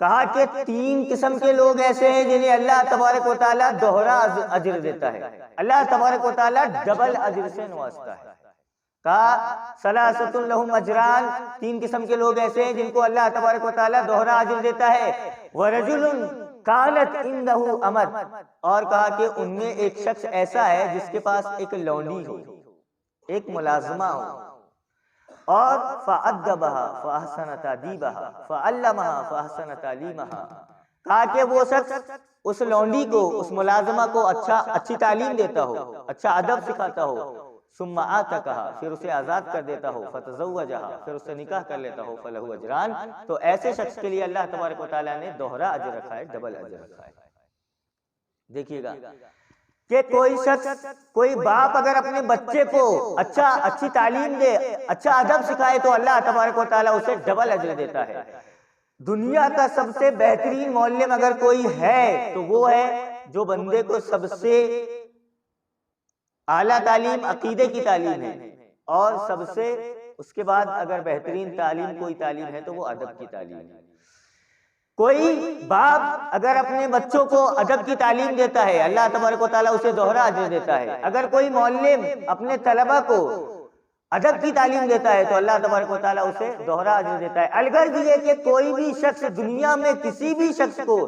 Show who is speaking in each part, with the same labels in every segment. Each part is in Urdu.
Speaker 1: کہا کہ 3 قسم کے لوگ ایسے ہیں جنہیں اللہ تبارک و تعالیٰ دوہرا اجر دیتا ہے، اللہ تبارک و تعالیٰ ڈبل اجر سے نوازتا ہے۔ کہا ثلاثۃ لہم اجران، 3 قسم کے لوگ ایسے ہیں جن کو اللہ تبارک و تعالیٰ دوہرا اجر دیتا ہے۔ ورجل کانت عندہ امۃ، اور کہا کہ ان میں ایک شخص ایسا ہے جس کے پاس ایک لونڈی ہو، ایک ملازمہ ہو، اور فأدبها فأحسن تأدیبها فعلمها فأحسن تعلیمها، کہا کہ وہ شخص اس لونڈی کو، اس ملازمہ کو اچھی تعلیم دیتا ہو، اچھا ادب سکھاتا ہو، ثم آتقها، پھر اسے آزاد کر دیتا ہو، فتزوجها، پھر اسے نکاح کر لیتا ہو، فلہ اجران، تو ایسے شخص کے لیے اللہ تبارک و تعالیٰ نے دوہرا اجر رکھا ہے، ڈبل اجر رکھا ہے۔ دیکھیے گا کہ کوئی شخص، کوئی باپ اگر اپنے بچے کو اچھی تعلیم دے، اچھا ادب سکھائے تو اللہ تبارک و تعالیٰ اسے ڈبل اجر دیتا ہے۔ دنیا کا سب سے بہترین معلم اگر کوئی ہے تو وہ ہے جو بندے کو سب سے اعلیٰ تعلیم عقیدے کی تعلیم ہے، اور سب سے اس کے بعد اگر بہترین تعلیم کوئی تعلیم ہے تو وہ ادب کی تعلیم ہے۔ کوئی باپ اگر اپنے بچوں کو ادب کی تعلیم دیتا ہے، اللہ تبارک و تعالیٰ اسے دوہرا اجر دیتا ہے۔ اگر کوئی معلم اپنے طلبہ کو ادب کی تعلیم دیتا ہے تو اللہ تبارک و تعالیٰ اسے دوہرا اجر دیتا ہے۔ الغرض یہ کہ کوئی بھی شخص دنیا میں کسی بھی شخص کو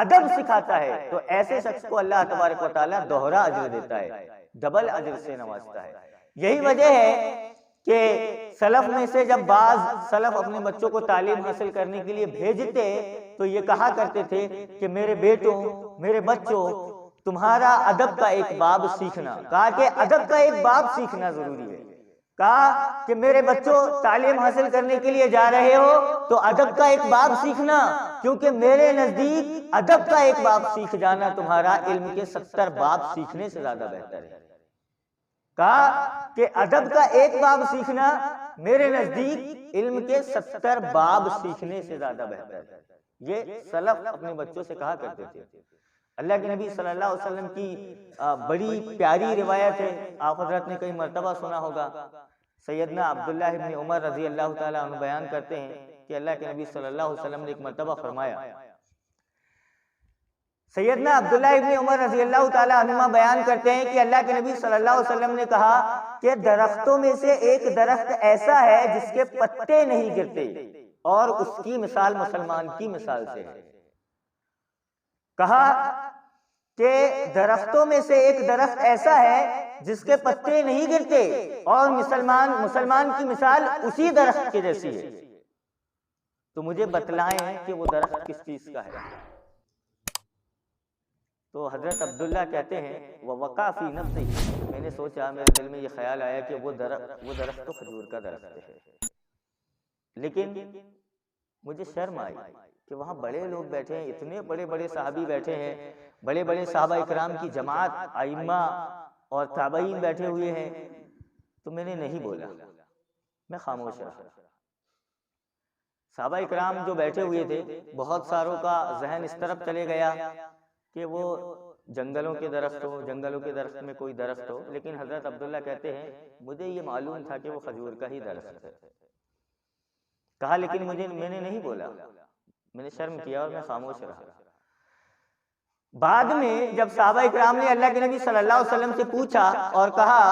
Speaker 1: ادب سکھاتا ہے تو ایسے شخص کو اللہ تبارک و تعالیٰ دوہرا اجر دیتا ہے، ڈبل اجر سے نوازتا ہے۔ یہی وجہ ہے کہ سلف میں سے جب بعض سلف اپنے بچوں کو تعلیم حاصل کرنے کے لیے بھیجتے تو یہ کہا کرتے تھے کہ میرے بیٹوں، میرے بچوں، تمہارا ادب کا ایک باب سیکھنا، کہا کہ ادب کا ایک باب سیکھنا ضروری ہے۔ کہا کہ میرے بچوں تعلیم حاصل کرنے کے لیے جا رہے ہو تو ادب کا ایک باب سیکھنا، کیونکہ میرے نزدیک ادب کا ایک باب سیکھ جانا تمہارا علم کے 70 باب سیکھنے سے زیادہ بہتر ہے۔ کہا کہ ادب کا ایک باب سیکھنا میرے نزدیک علم کے 70 باب سیکھنے سے زیادہ بہتر ہے۔ یہ سلف اپنے بچوں سے کہا کرتے تھے۔ اللہ کے نبی صلی اللہ علیہ وسلم کی بڑی پیاری روایت ہے، آپ حضرت نے کئی مرتبہ سنا ہوگا۔ سیدنا عبداللہ ابن عمر رضی اللہ تعالیٰ عنہ بیان کرتے ہیں کہ اللہ کے نبی صلی اللہ علیہ وسلم نے ایک مرتبہ فرمایا، سیدنا عبداللہ ابن عمر رضی اللہ تعالیٰ عنہ بیان کرتے ہیں کہ اللہ کے نبی صلی اللہ علیہ وسلم نے کہا کہ درختوں میں سے ایک درخت ایسا ہے جس کے پتے نہیں گرتے، اور اس کی مثال مسلمان کی مثال سے ہے۔ کہا کہ درختوں میں سے ایک درخت ایسا ہے جس کے پتے نہیں گرتے، اور مسلمان کی مثال اسی درخت کے جیسی ہے۔ تو مجھے بتلائیں کہ وہ درخت کس چیز کا ہے؟ تو حضرت عبداللہ کہتے ہیں وَوَقَعَ فِي نَفْسِهِ، میں نے سوچا، میرے دل میں یہ خیال آیا کہ وہ درخت تو کھجور کا درخت ہے، لیکن مجھے شرم آئی کہ وہاں بڑے لوگ بیٹھے ہیں، اتنے بڑے بڑے صحابی بیٹھے ہیں، بڑے بڑے صحابہ اکرام کی جماعت، ائمہ اور تابعین بیٹھے ہوئے ہیں، تو میں نے نہیں بولا، میں خاموش رہا۔ صحابہ اکرام جو بیٹھے ہوئے تھے، بہت ساروں کا ذہن اس طرف چلے گیا کہ وہ جنگلوں کے درخت ہو، جنگلوں کے درخت میں کوئی درخت ہو، لیکن حضرت عبداللہ کہتے ہیں مجھے یہ معلوم تھا کہ وہ کھجور کا ہی درخت ہے۔ کہا لیکن میں نے نہیں بولا، میں نے شرم کیا اور میں خاموش رہا۔ بعد میں جب صحابہ اکرام نے اللہ کے نبی صلی اللہ علیہ وسلم سے پوچھا اور کہا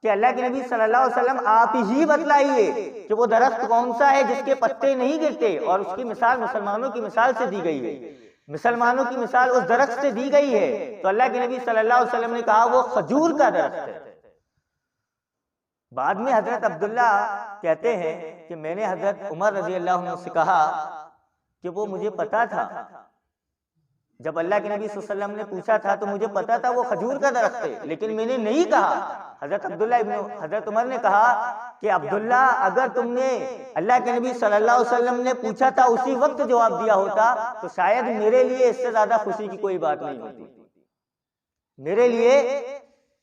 Speaker 1: کہ اللہ کے نبی صلی اللہ علیہ وسلم آپ ہی بتلائیے کہ وہ درخت کون سا ہے جس کے پتے نہیں گرتے، اور اس کی مثال مسلمانوں کی مثال سے دی گئی ہے، مسلمانوں کی مثال اس درخت سے دی گئی ہے، تو اللہ کے نبی صلی اللہ علیہ وسلم نے کہا وہ کھجور کا درخت ہے۔ بعد میں حضرت عبداللہ کہتے ہیں کہ میں نے حضرت عمر رضی اللہ عنہ سے کہا کہ وہ مجھے پتا تھا، جب اللہ کے نبی صلی اللہ علیہ وسلم نے پوچھا تھا تو مجھے پتا تھا وہ کھجور کا درخت ہے، لیکن میں نے نہیں کہا۔ حضرت عمر نے کہا کہ عبداللہ اگر تم نے اللہ کے نبی صلی اللہ علیہ وسلم نے پوچھا تھا اسی وقت جواب دیا ہوتا تو شاید میرے لیے اس سے زیادہ خوشی کی کوئی بات نہیں ہوتی، میرے لیے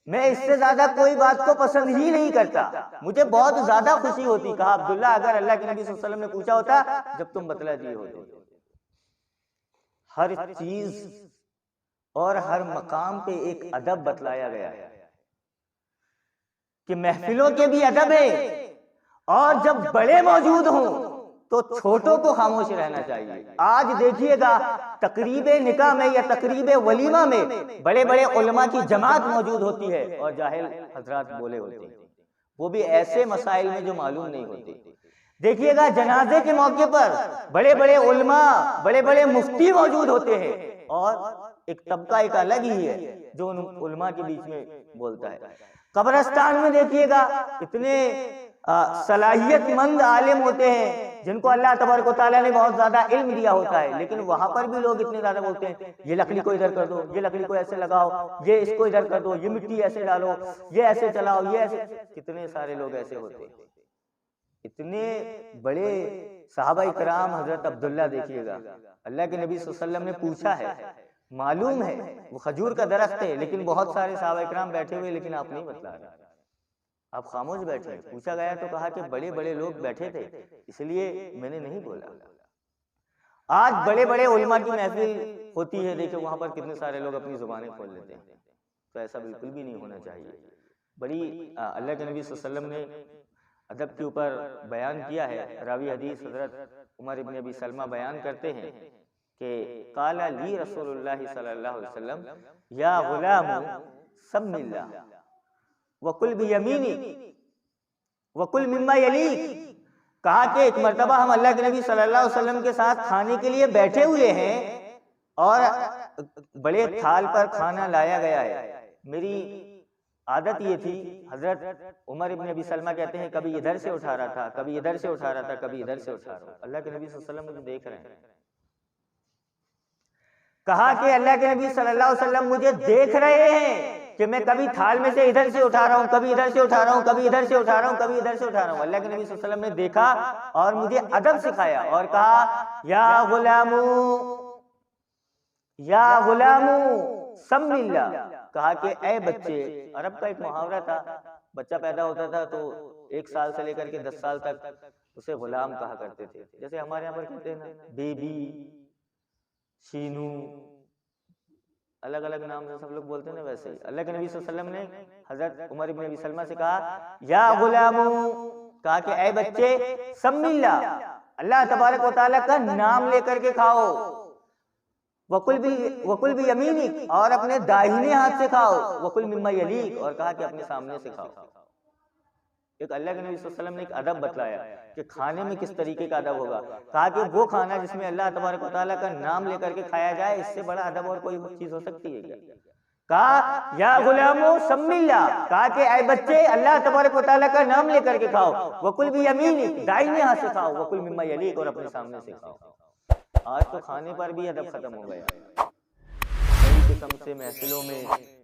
Speaker 1: میں اس سے زیادہ کوئی بات کو پسند ہی نہیں کرتا، مجھے بہت زیادہ خوشی ہوتی۔ کہا عبداللہ اگر اللہ کے نبی صلی اللہ علیہ وسلم نے پوچھا ہوتا جب تم بتلا دیے ہوتے۔ ہر چیز اور ہر مقام پہ ایک ادب بتلایا گیا ہے کہ محفلوں کے بھی ادب ہے، اور جب بڑے موجود ہوں تو چھوٹوں کو خاموش رہنا چاہیے. آج دیکھیے گا تقریب نکاح میں یا تقریب ولیمہ میں بڑے بڑے علماء کی جماعت موجود ہوتی ہے اور جاہل حضرات بولے ہوتے ہیں, وہ بھی ایسے مسائل میں جو معلوم نہیں ہوتے. دیکھیے گا جنازے کے موقع پر بڑے بڑے علماء, بڑے بڑے مفتی موجود ہوتے ہیں, اور ایک طبقہ ایک الگ ہی ہے جو ان علماء کے بیچ میں بولتا ہے. قبرستان میں دیکھیے گا اتنے صلاحیت مند عالم ہوتے ہیں جن کو اللہ تبارک و تعالیٰ نے بہت زیادہ علم دیا ہوتا ہے, لیکن وہاں پر بھی لوگ اتنے زیادہ بولتے ہیں یہ لکڑی کو ادھر کر دو, یہ لکڑی کو ایسے لگاؤ, یہ اس کو ادھر کر دو, یہ مٹی ایسے ڈالو, یہ ایسے چلاؤ, یہ ایسے. کتنے سارے لوگ ایسے ہوتے ہیں. اتنے بڑے صحابہ کرام, حضرت عبداللہ دیکھیے گا, اللہ کے نبی صلی اللہ علیہ وسلم نے پوچھا ہے, معلوم ہے وہ کھجور کا درخت ہے, لیکن بہت سارے صحابہ کرام بیٹھے ہوئے, لیکن آپ نہیں بتلا رہے, آپ خاموش بیٹھے. پوچھا گیا تو کہا کہ بڑے بڑے لوگ بیٹھے تھے اس لیے میں نے نہیں بولا. آج بڑے بڑے علماء کی محفل ہوتی ہے, دیکھو وہاں پر کتنے سارے لوگ اپنی زبانیں کھول لیتے ہیں. تو ایسا بالکل بھی نہیں ہونا چاہیے. بڑی اللہ کے نبی صلی اللہ علیہ وسلم نے ادب کے اوپر بیان کیا ہے. راوی حدیث حضرت عمر ابن ابی سلمہ بیان کرتے ہیں کہ قال لی رسول اللہ صلی اللہ علیہ وسلم یا غلام سم اللہ وکل بیمینک وکل مما یلیک. کہا کہ ایک مرتبہ ہم اللہ کے نبی صلی اللہ علیہ وسلم کے ساتھ کھانے کے لیے بیٹھے ہوئے ہیں اور بڑے تھال پر کھانا لایا گیا ہے. میری عادت یہ تھی, حضرت عمر ابن ابی سلمہ کہتے ہیں کبھی ادھر سے اٹھا رہا تھا, کبھی ادھر سے اٹھا رہا تھا, کبھی ادھر سے اٹھا رہا. اللہ کے نبی صلی اللہ علیہ وسلم مجھے دیکھ رہے ہیں. کہا کہ اللہ کے نبی صلی اللہ علیہ وسلم مجھے دیکھ رہے ہیں کہ میں کبھی تھال میں سے ادھر سے اٹھا رہا ہوں, کبھی ادھر سے اٹھا رہا ہوں, کبھی ادھر سے اٹھا رہا ہوں, کبھی ادھر سے اٹھا رہا ہوں. اللہ کے نبی صلی اللہ علیہ وسلم نے دیکھا اور مجھے ادب سکھایا اور کہا یا غلامو یا غلامو سم اللہ. کہا کہ اے بچے, عرب کا ایک محاورہ تھا, بچہ پیدا ہوتا تھا تو 1 سال سے لے کر کے 10 سال تک اسے غلام کہا کرتے تھے. جیسے ہمارے یہاں پر کہتے ہیں نا بیبی, شینو, الگ الگ نام سے سب لوگ بولتے ہیں نا, ویسے ہی اللہ کے نبی صلی اللہ علیہ وسلم نے حضرت عمر ابن ابی سلمہ سے کہا یا غلامو, کہا کہ اے بچے سم اللہ, اللہ تبارک و تعالیٰ کا نام لے کر کے کھاؤ, وکل بھی یمینک, اور اپنے داہنے ہاتھ سے کھاؤ, وکل مما یلیک, اور کہا کہ اپنے سامنے سے کھاؤ. ایک اللہ کے نبی صلی اللہ علیہ وسلم نے ایک ادب بتلایا کہ کھانے میں کس طریقے کا ادب ہوگا. کہا کہ وہ کھانا جس میں اللہ تبارک و تعالیٰ کا نام لے کر کے کھایا جائے, اس سے بڑا ادب اور کوئی چیز ہو سکتی ہے کیا. کہا یا غلامو سم اللہ, کہا کہ اے بچے اللہ تبارک و تعالیٰ کا نام لے کر کے کھاؤ, وکل بھی یمینک, دائیں ہاتھ سے کھاؤ, وکل مما یلیک, اور اپنے سامنے سے کھاؤ. آج تو کھانے پر بھی ادب ختم ہو گیا. کئی قسم سے محفلوں میں,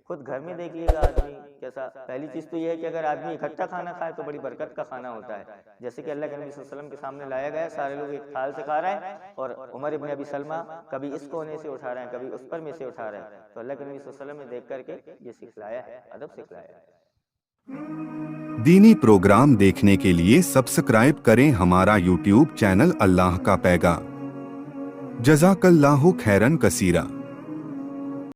Speaker 1: خود گھر میں دیکھیے گا آدمی کیسا. پہلی چیز تو یہ ہے کہ اگر آدمی اکٹھا کھانا کھائے تو بڑی برکت کا کھانا ہوتا ہے. جیسے کہ اللہ کے نبی صلی اللہ علیہ وسلم کے سامنے لایا گیا, سارے لوگ ایک تھال سے کھا رہے ہیں اور عمر ابن ابی سلمہ کبھی اس کونے سے اٹھا رہے ہیں, کبھی اس پر میں سے اٹھا رہے ہیں. تو اللہ کے نبی صلی اللہ علیہ وسلم نے دیکھ کر کے یہ سکھلایا ہے, ادب سکھلایا ہے.
Speaker 2: دینی پروگرام دیکھنے کے لیے سبسکرائب کریں ہمارا یوٹیوب چینل اللہ کا پیغام. جزاک اللہ خیرن کثیرہ.